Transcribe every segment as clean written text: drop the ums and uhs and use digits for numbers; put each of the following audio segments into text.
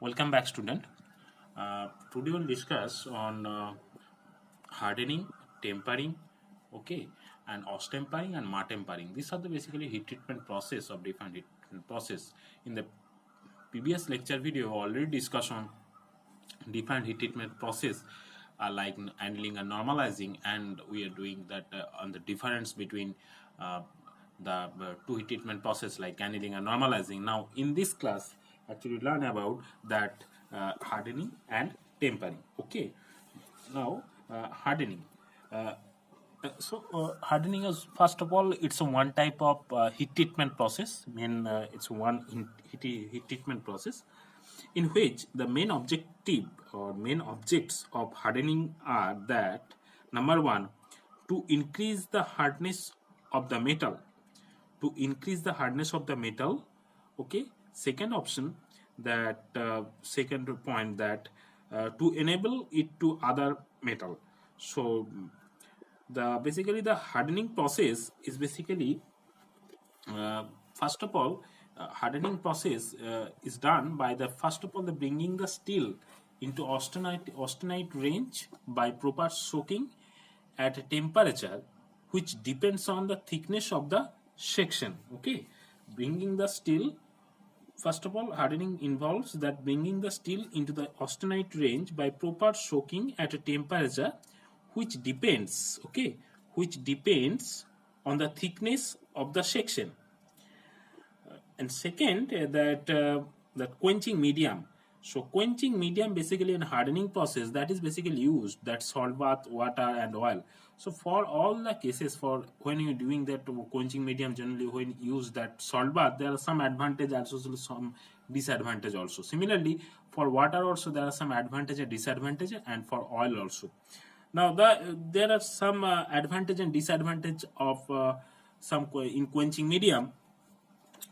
Welcome back, student. Today we'll discuss on hardening, tempering, okay, and ostempering and martempering. These are the basically heat treatment process of different heat treatment process. In the previous lecture video, we already discussed on different heat treatment process like annealing and normalizing, and we are doing that on the difference between uh, the two heat treatment process like annealing and normalizing. Now in this class actually learn about that hardening and tempering. Okay, now hardening. uh, Hardening is, first of all, it's a one type of heat treatment process. It's one heat treatment process in which the main objective or main objects of hardening are that number one, to increase the hardness of the metal, okay. Second option, that second point, that to enable it to other metal. So the basically the hardening process is basically uh, first of all, hardening process is done by the first of all the bringing the steel into austenite range by proper soaking at a temperature which depends on the thickness of the section. Okay, bringing the steel, first of all, hardening involves that bringing the steel into the austenite range by proper soaking at a temperature which depends, okay, which depends on the thickness of the section. And second, that quenching medium. So quenching medium basically in hardening process, that is basically used, that salt bath, water and oil. So for all the cases, for when you're doing that quenching medium, generally when you use that salt bath, there are some advantage, also some disadvantage also. Similarly, for water also there are some advantage and disadvantage, and for oil also. Now there are some advantage and disadvantage of some in quenching medium.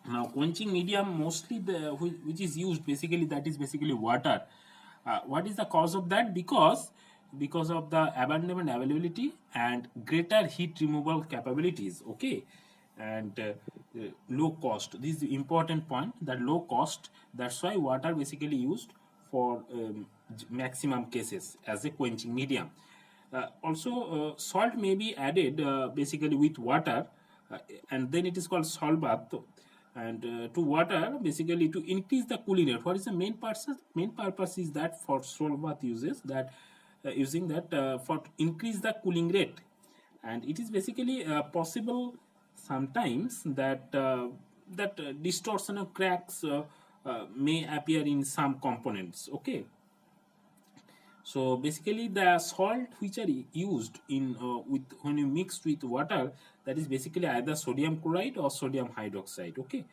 Now quenching medium, mostly which is used basically, that is basically water. What is the cause of that? Because of the abundant availability and greater heat removal capabilities, okay, and low cost. This is the important point, that low cost. That's why water basically used for maximum cases as a quenching medium. Also, salt may be added basically with water, and then it is called salt bath. And to water basically to increase the cooling rate. What is the main purpose? Main purpose is that for salt bath uses that using that for increase the cooling rate, and it is basically possible sometimes that distortion of cracks may appear in some components. Okay, so basically the salt which are used in with when you mix with water, that is basically either sodium chloride or sodium hydroxide. Okay,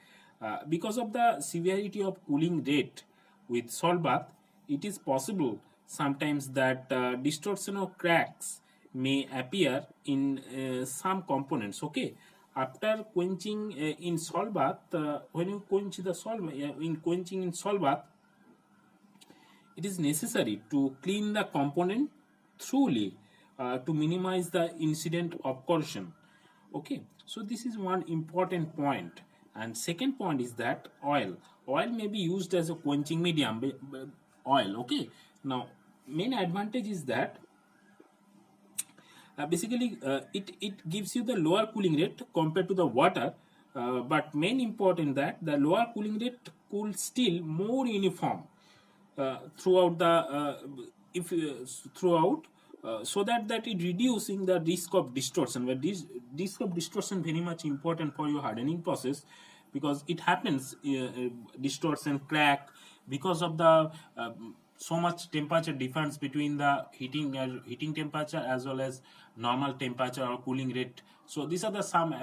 because of the severity of cooling rate with salt bath, it is possible sometimes that distortion of cracks may appear in some components. Okay, after quenching in salt bath, when you quench the salt in quenching in salt bath, it is necessary to clean the component thoroughly to minimize the incident of corrosion. Okay, so this is one important point. And second point is that oil may be used as a quenching medium. Oil, okay. Now main advantage is that basically it gives you the lower cooling rate compared to the water, but main important that the lower cooling rate cools steel more uniform throughout the if throughout so that it reducing the risk of distortion. But this risk of distortion very much important for your hardening process, because it happens distortion, crack, because of the so much temperature difference between the heating temperature as well as normal temperature or cooling rate. So these are the some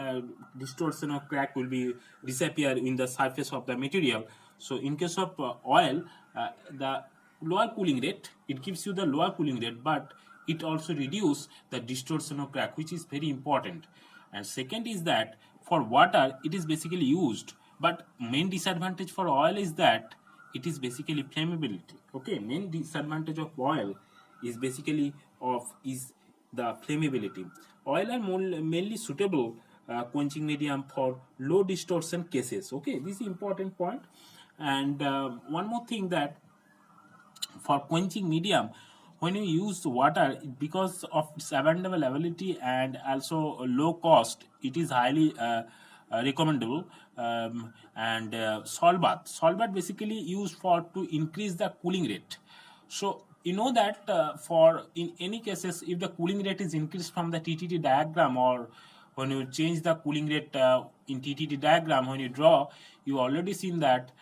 distortion or crack will be disappear in the surface of the material. So in case of oil, the lower cooling rate, it gives you the lower cooling rate, but it also reduce the distortion of crack, which is very important. And second is that for water it is basically used, but main disadvantage for oil is that it is basically flammability. Okay, main disadvantage of oil is basically is the flammability. Oil are mainly suitable quenching medium for low distortion cases. Okay, this is important point. And one more thing, that For quenching medium, when you use water, because of its availability and also low cost, it is highly recommendable. And salt bath basically used for to increase the cooling rate. So you know that for in any cases, if the cooling rate is increased from the TTT diagram, or when you change the cooling rate in TTT diagram, when you draw, you already seen that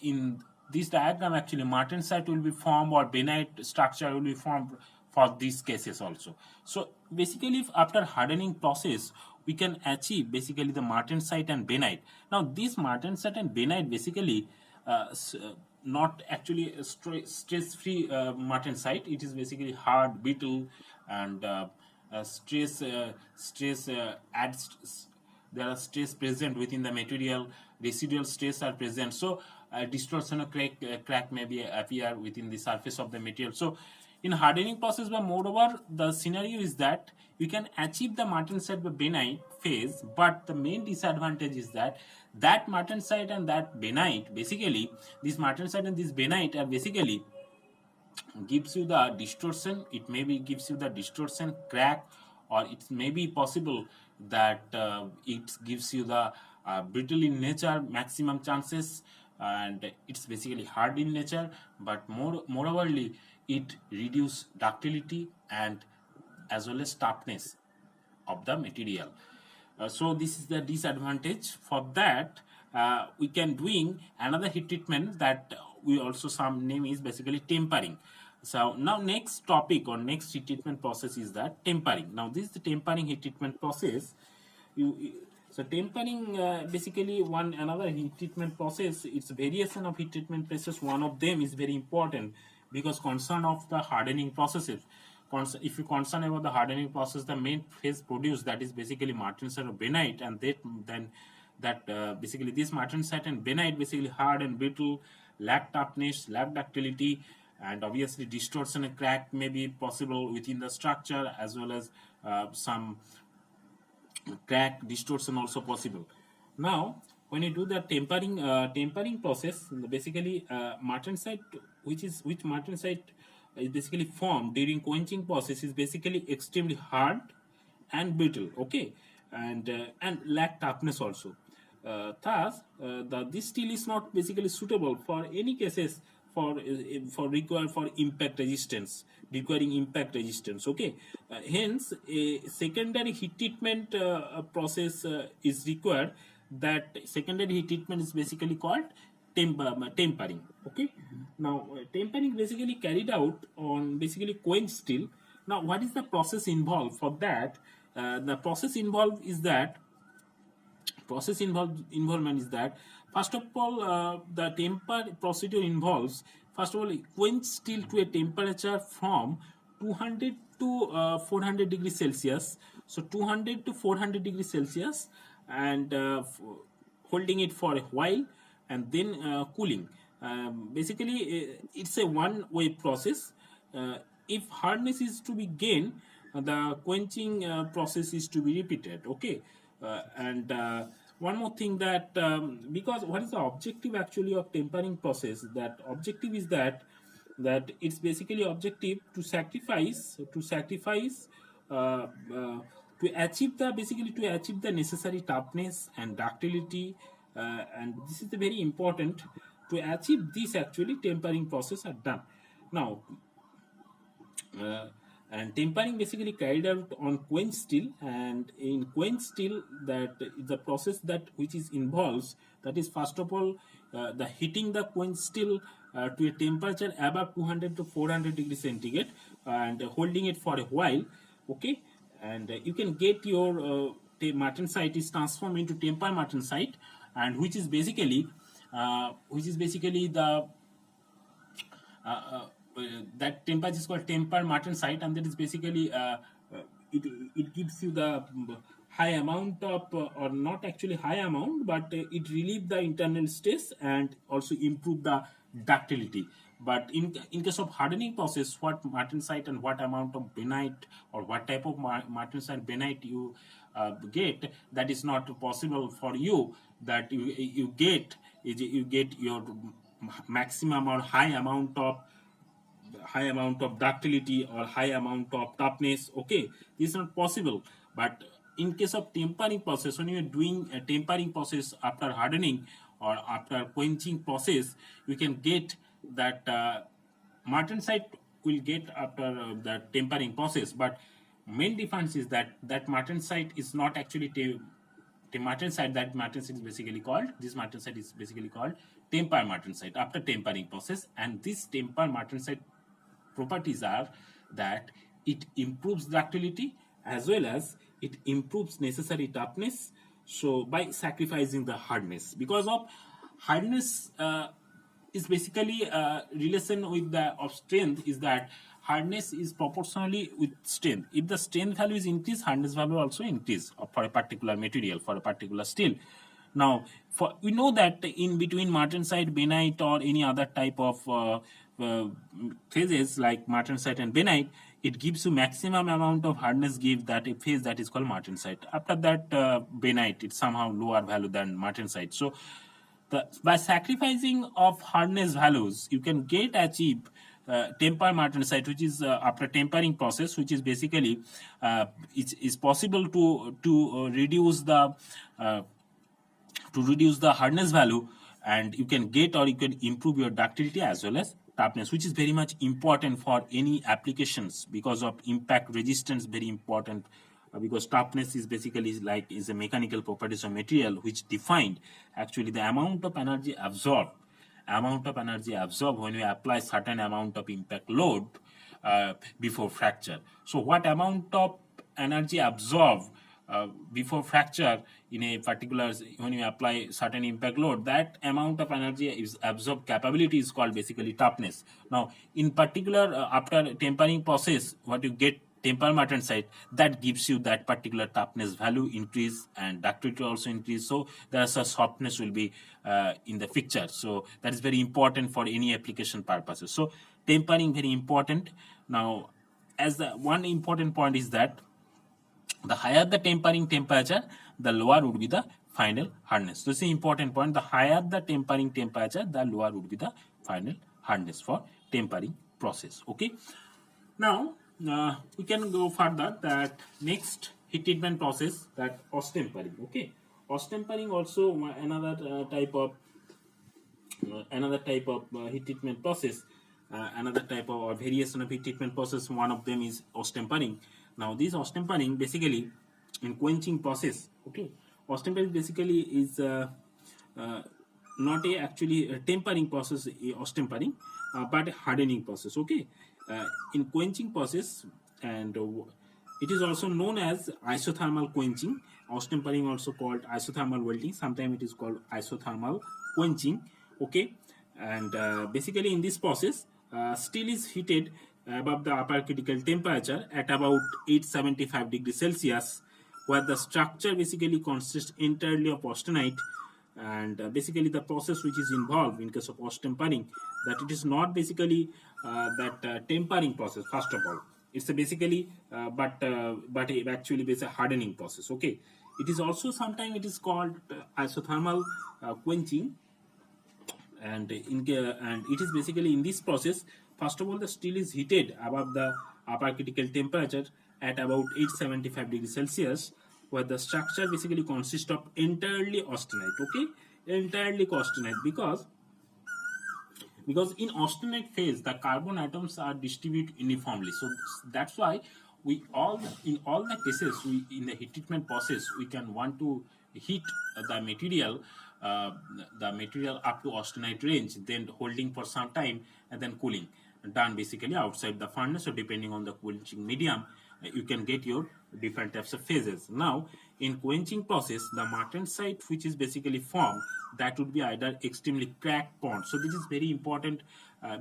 in this diagram actually martensite will be formed, or bainite structure will be formed for these cases also. So basically, if after hardening process, we can achieve basically the martensite and bainite. Now this martensite and bainite basically not actually a stress-free martensite. It is basically hard, brittle, and stress adds. There are stress present within the material. Residual stress are present. So distortion or crack may be appear within the surface of the material. So in hardening process, but moreover, the scenario is that you can achieve the martensite by bainite phase, but the main disadvantage is that martensite and that bainite, basically this martensite and this bainite are basically gives you the distortion. It maybe gives you the distortion, crack, or it may be possible that it gives you the brittle in nature, maximum chances, and it's basically hard in nature. But moreoverly, it reduce ductility and as well as toughness of the material. So this is the disadvantage. For that, we can doing another heat treatment that we also some name is basically tempering. So now next topic or next heat treatment process is that tempering. Now this is the tempering heat treatment process. So tempering basically one another heat treatment process. It's variation of heat treatment process. One of them is very important because concern of the hardening processes. If you concern about the hardening process, the main phase produced, that is basically martensite or bainite, and basically this martensite and bainite basically hard and brittle, lack toughness, lack ductility, and obviously distortion and crack may be possible within the structure, as well as some crack distortion also possible. Now when you do the tempering process, basically martensite, which martensite is basically formed during quenching process, is basically extremely hard and brittle, okay, and lack toughness also. Thus this steel is not basically suitable for any cases for impact resistance, requiring impact resistance, okay. Hence a secondary heat treatment process is required. That secondary heat treatment is basically called tempering, okay. Now tempering basically carried out on basically quench steel. Now what is the process involved for that? The process involved is that involvement is that, first of all, the temper procedure involves, first of all, quench steel to a temperature from 200 to 400 degrees Celsius. So 200 to 400 degrees Celsius, and holding it for a while, and then cooling. Basically it's a one-way process. If hardness is to be gained, the quenching process is to be repeated, okay. And one more thing, that because what is the objective actually of tempering process? That objective is that it's basically objective to sacrifice to achieve the necessary toughness and ductility, and this is the very important. To achieve this, actually tempering process are done. Now and tempering basically carried out on quench steel, and in quench steel, that the process that which is involves, that is first of all the heating the quench steel to a temperature above 200 to 400 degrees centigrade, and holding it for a while, okay. And you can get your martensite is transformed into temper martensite, and which is basically the that temperature is called temper martensite, and that is basically it gives you the high amount of or not actually high amount, but it relieve the internal stress and also improve the ductility. But in case of hardening process, what martensite and what amount of bainite, or what type of martensite bainite you get, that is not possible for you. That you get your maximum or high amount of high amount of ductility or high amount of toughness. Okay, this is not possible. But in case of tempering process, when you are doing a tempering process after hardening or after quenching process, you can get that martensite will get after the tempering process. But main difference is that martensite is not actually the martensite. That martensite is basically called, this martensite is basically called temper martensite after tempering process. And this temper martensite properties are that it improves ductility as well as it improves necessary toughness, so by sacrificing the hardness. Because of hardness is basically relation with the of strength, is that hardness is proportionally with strength. If the strength value is increased, hardness value also increase for a particular material, for a particular steel. Now, we know that in between martensite, benite, or any other type of phases like martensite and benite, it gives you maximum amount of hardness, give that a phase that is called martensite. After that, benite, it's somehow lower value than martensite. So by sacrificing of hardness values, you can achieve temper martensite, which is after tempering process, which is basically it's possible to reduce the hardness value, and you can get or you can improve your ductility as well as toughness, which is very much important for any applications because of impact resistance. Very important because toughness is basically is a mechanical properties of material which defined actually the amount of energy absorbed when we apply certain amount of impact load before fracture. So what amount of energy absorbed before fracture in a particular, when you apply certain impact load, that amount of energy is absorbed capability is called basically toughness. Now in particular after tempering process, what you get temper martensite, that gives you that particular toughness value increase and ductility also increase. So there's a softness will be in the picture. So that is very important for any application purposes. So tempering very important. Now as the one important point is that the higher the tempering temperature, the lower would be the final hardness. So this is an important point. The higher the tempering temperature, the lower would be the final hardness for tempering process. Okay. Now we can go further. That next heat treatment process, that ostempering. Okay, ostempering also another type of heat treatment process. Another type of or variation of heat treatment process. One of them is ostempering. Now this ostempering basically in quenching process. Okay, ostempering basically is not actually a tempering process, ostempering, but a hardening process. Okay, in quenching process, and it is also known as isothermal quenching. Ostempering also called isothermal welding. Sometimes it is called isothermal quenching. Okay, and basically in this process, steel is heated above the upper critical temperature at about 875 degrees Celsius, where the structure basically consists entirely of austenite. And basically the process which is involved in case of ostempering, that it is not basically that tempering process. First of all, it's a basically but it actually is a hardening process. Okay, it is also sometimes it is called isothermal quenching, and it is basically in this process. First of all, the steel is heated above the upper critical temperature at about 875 degrees Celsius, where the structure basically consists of entirely austenite. Okay, entirely austenite, because in austenite phase the carbon atoms are distributed uniformly. So that's why in all the cases in the heat treatment process we can want to heat the material up to austenite range, then holding for some time and then cooling, done basically outside the furnace. So depending on the quenching medium, you can get your different types of phases. Now in quenching process, the martensite which is basically formed, that would be either extremely cracked pond. So this is very important,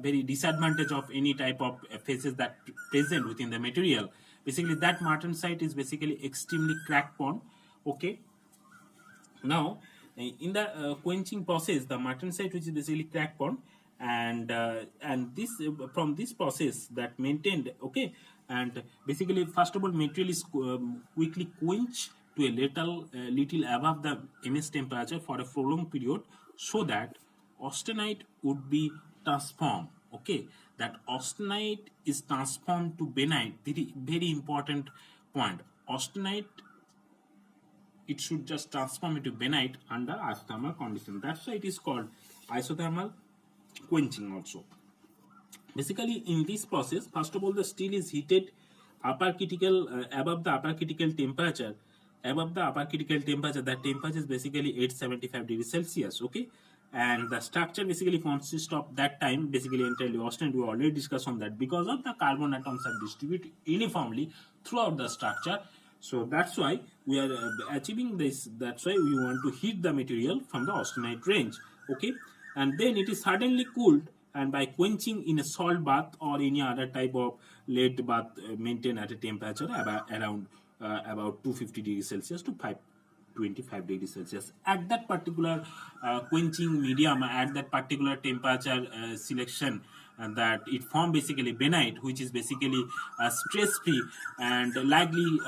very disadvantage of any type of phases that present within the material. Basically that martensite is basically extremely cracked pond. Okay, now in the quenching process, the martensite which is basically cracked pond, and this from this process that maintained. Okay, and basically first of all material is quickly quenched to a little above the MS temperature for a prolonged period, so that austenite would be transformed okay, that austenite is transformed to benite. Very, very important point. Austenite, it should just transform into benite under isothermal condition. That's why it is called isothermal quenching also. Basically, in this process, first of all, the steel is heated upper critical above the upper critical temperature. Above the upper critical temperature, that temperature is basically 875 degrees Celsius. Okay, and the structure basically consists of that time basically entirely austenite. We already discussed on that because of the carbon atoms are distributed uniformly throughout the structure. So that's why we are achieving this. That's why we want to heat the material from the austenite range. Okay, and then it is suddenly cooled, and by quenching in a salt bath or any other type of lead bath maintained at a temperature around about 250 degrees Celsius to 525 degrees Celsius. At that particular quenching medium, at that particular temperature selection, and that it form basically benite, which is basically stress free and likely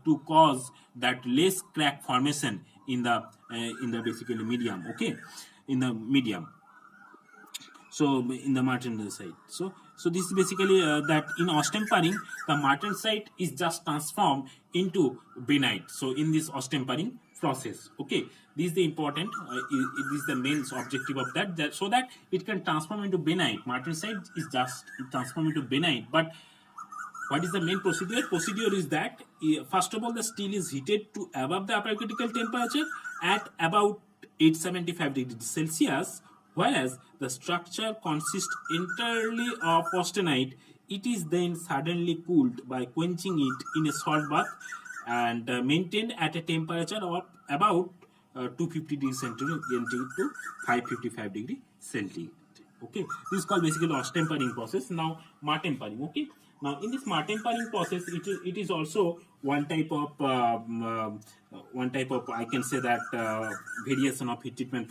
to cause that less crack formation in the basically medium. Okay, in the medium. So in the martensite, so this is basically that in ostempering, the martensite is just transformed into benite. So in this ostempering process, okay, this is the important this is the main objective of that, so that it can transform into benite. Martensite is just transformed into benite. But what is the main procedure? Procedure is that first of all, the steel is heated to above the upper critical temperature at about 875 degrees Celsius, whereas the structure consists entirely of austenite. It is then suddenly cooled by quenching it in a salt bath and maintained at a temperature of about 250 degrees centigrade to 555 degree centigrade. Okay, this is called basically ostempering process. Now martempering. Okay, now in this martempering process, it is also one type of I can say that variation of heat treatment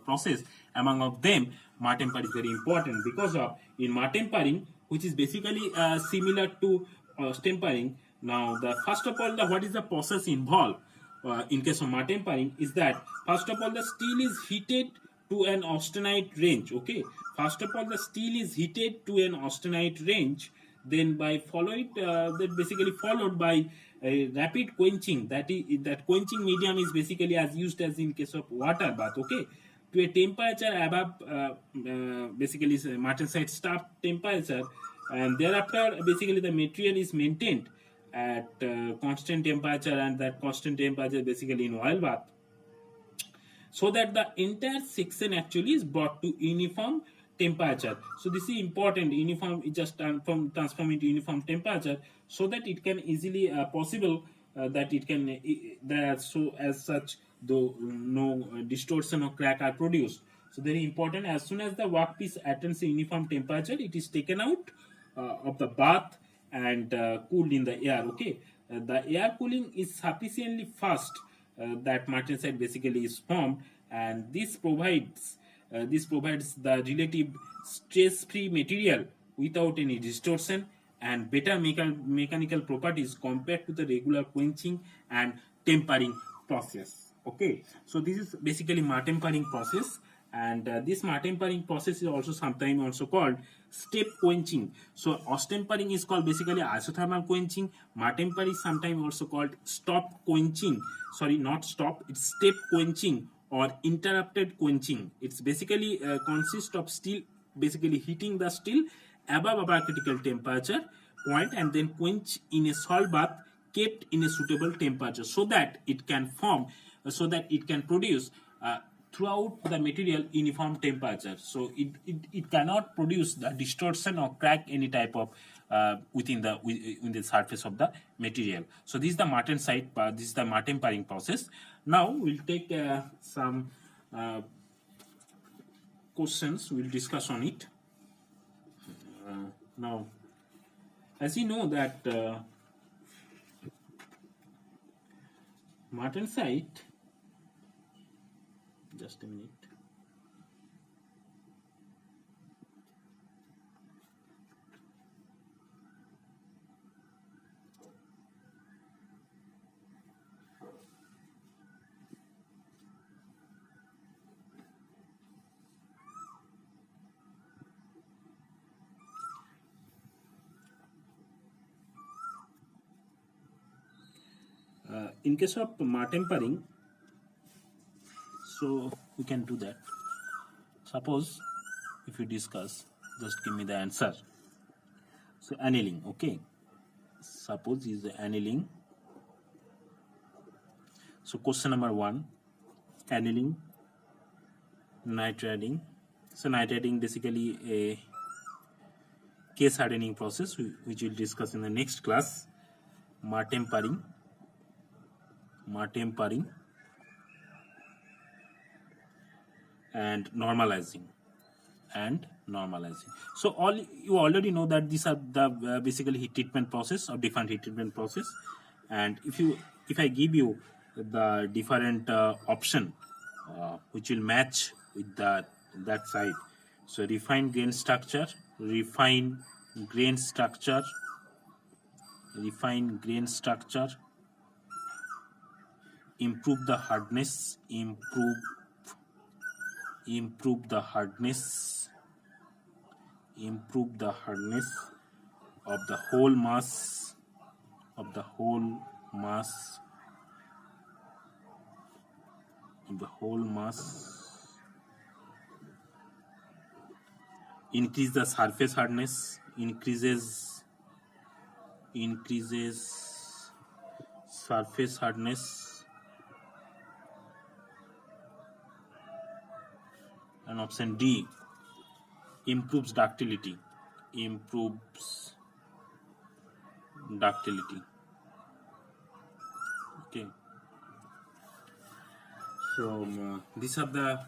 process. Among of them, martempering is very important because of in martempering, which is basically similar to ostempering. Now the first of all, what is the process involved in case of martempering is that first of all, the steel is heated to an austenite range. Okay, first of all, the steel is heated to an austenite range, then by that basically followed by a rapid quenching. That quenching medium is basically as used as in case of water bath. Okay, to a temperature above basically martensite start temperature, and thereafter basically the material is maintained at constant temperature, and that constant temperature basically in oil bath, so that the entire section actually is brought to uniform temperature. So this is important. Uniform is just transform into uniform temperature, so that it can easily possible that it can there, so as such though no distortion or crack are produced. So very important. As soon as the workpiece attains a uniform temperature, it is taken out of the bath and cooled in the air. Okay, the air cooling is sufficiently fast that martensite basically is formed, and this provides the relative stress-free material without any distortion and better mechanical properties compared to the regular quenching and tempering process. Okay, so this is basically martempering process, and this martempering process is also sometimes also called step quenching. So ostempering is called basically isothermal quenching. Martempering is sometimes also called stop quenching. Sorry, not stop, it's step quenching or interrupted quenching. It's basically consists of steel basically heating the steel above upper critical temperature point and then quench in a salt bath kept in a suitable temperature, so that it can form so that it can produce throughout the material uniform temperature. So it cannot produce the distortion or crack any type of within the surface of the material. So this is the martensite, this is the martempering process. Now we'll take some questions. We'll discuss on it. Now, as you know that martensite, just a minute. in case of Martin-Paring, so we can do that. Suppose if you discuss, just give me the answer. So annealing, okay. Suppose is the annealing. So question number 1, annealing, nitriding. So nitriding basically a case hardening process which we'll discuss in the next class. Martin-Paring, and normalizing. So all you already know that these are the basically heat treatment process or different heat treatment process. And if I give you the different option which will match with that side, so refine grain structure, improve the hardness, improve the hardness of the whole mass increase the surface hardness, increases surface hardness, and option D, improves ductility. Okay, so these are the,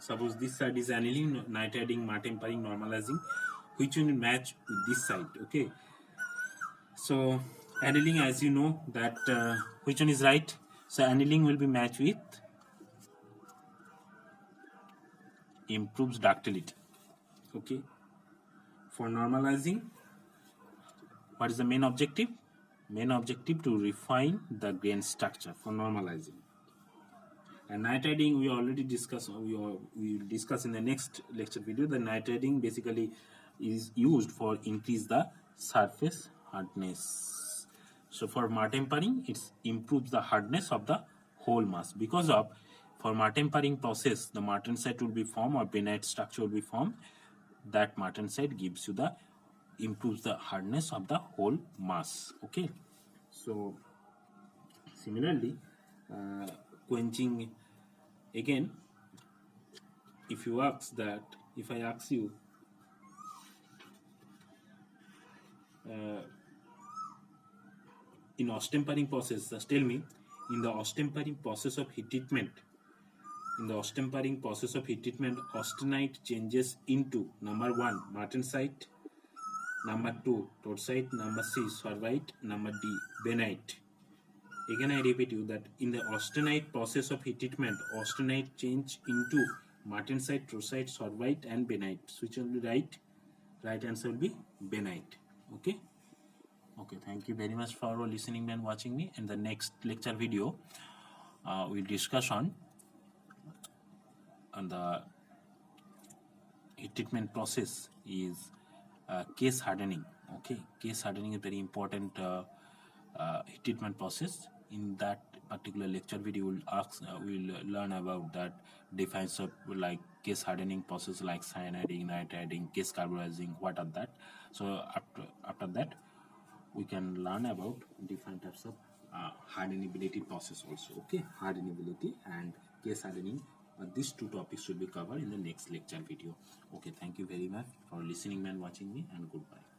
suppose this side is annealing, nitriding, Martin-Paring, normalizing, which will match with this side. Okay, so annealing, as you know that which one is right. So annealing will be matched with improves ductility. Okay, for normalizing, what is the main objective? Main objective to refine the grain structure for normalizing. And nitriding we already discussed, we will discuss in the next lecture video. The nitriding basically is used for increase the surface hardness. So for Martin-Paring, it improves the hardness of the whole mass, because of for Martin-Paring process the martensite will be formed or bainite structure will be formed. That martensite gives you the improves the hardness of the whole mass. Okay, so similarly quenching, again, if I ask you in Austin-Paring process, just tell me, in the Austin-Paring process of heat treatment, austenite changes into number 1 martensite, number 2 torsite, number C sorvite, number D bainite. Again I repeat you that in the austenite process of heat treatment, austenite change into martensite, torsite, sorvite and bainite. So which will be right? Right answer will be bainite. Okay. Okay, thank you very much for listening and watching me. In the next lecture video, we'll discuss on the heat treatment process is case hardening. Okay, case hardening is very important heat treatment process. In that particular lecture video, we'll learn about that defines of like case hardening process like cyaniding, nitriding, case carburizing. What are that? So after that, we can learn about different types of hardenability process also. Okay, hardenability and case hardening. These two topics should be covered in the next lecture video. Okay, thank you very much for listening and watching me, and goodbye.